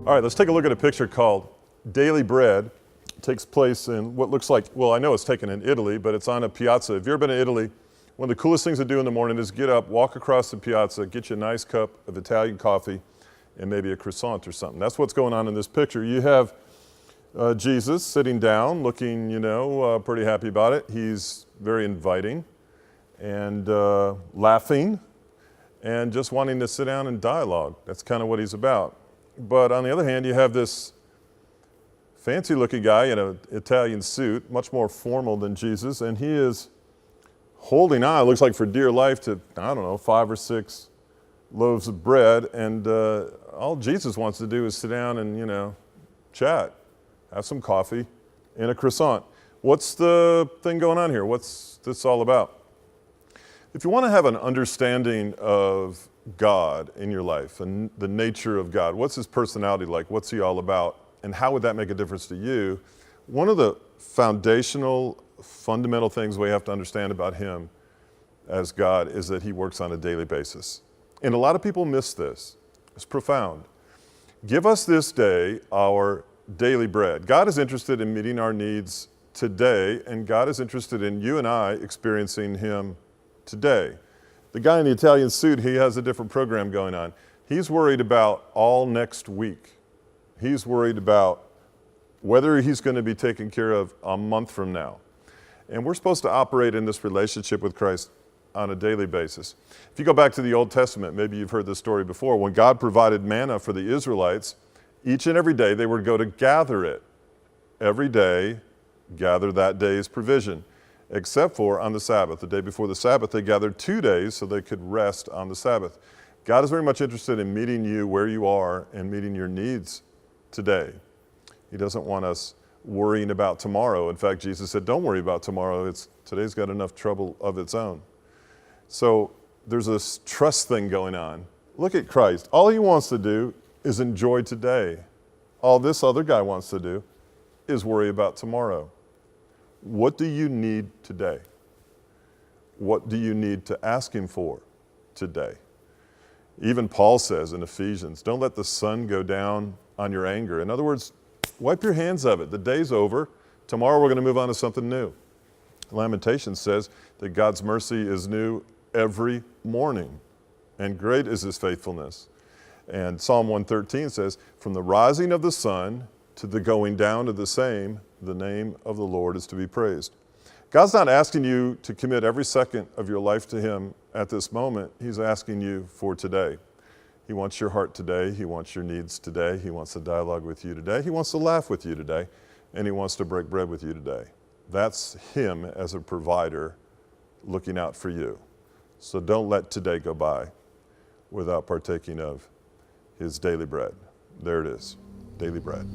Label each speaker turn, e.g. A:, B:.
A: All right, let's take a look at a picture called Daily Bread. It takes place in what looks like, well, I know it's taken in Italy, but it's on a piazza. If you've ever been to Italy, one of the coolest things to do in the morning is get up, walk across the piazza, get you a nice cup of Italian coffee, and maybe a croissant or something. That's what's going on in this picture. You have Jesus sitting down, looking, pretty happy about it. He's very inviting and laughing and just wanting to sit down and dialogue. That's kind of what he's about. But on the other hand, you have this fancy looking guy in an Italian suit, much more formal than Jesus, and he is holding on, it looks like for dear life, to, 5 or 6 loaves of bread, and all Jesus wants to do is sit down and, chat, have some coffee and a croissant. What's the thing going on here? What's this all about? If you want to have an understanding of God in your life and the nature of God, what's his personality like? What's he all about? And how would that make a difference to you? One of the fundamental things we have to understand about him as God is that he works on a daily basis. And a lot of people miss this. It's profound. Give us this day our daily bread. God is interested in meeting our needs today, and God is interested in you and I experiencing him today. The guy in the Italian suit, he has a different program going on. He's worried about all next week. He's worried about whether he's going to be taken care of a month from now. And we're supposed to operate in this relationship with Christ on a daily basis. If you go back to the Old Testament, maybe you've heard this story before, when God provided manna for the Israelites, each and every day they would go to gather it. Every day, gather that day's provision. Except for on the Sabbath. The day before the Sabbath, they gathered 2 days so they could rest on the Sabbath. God is very much interested in meeting you where you are and meeting your needs today. He doesn't want us worrying about tomorrow. In fact, Jesus said, don't worry about tomorrow. Today's got enough trouble of its own. So there's this trust thing going on. Look at Christ. All he wants to do is enjoy today. All this other guy wants to do is worry about tomorrow. What do you need today? What do you need to ask him for today? Even Paul says in Ephesians, don't let the sun go down on your anger. In other words, wipe your hands of it. The day's over. Tomorrow we're going to move on to something new. Lamentations says that God's mercy is new every morning, and great is his faithfulness. And Psalm 113 says, from the rising of the sun to the going down of the same, the name of the Lord is to be praised. God's not asking you to commit every second of your life to him at this moment. He's asking you for today. He wants your heart today. He wants your needs today. He wants to dialogue with you today. He wants to laugh with you today. And he wants to break bread with you today. That's him as a provider looking out for you. So don't let today go by without partaking of his daily bread. There it is, daily bread.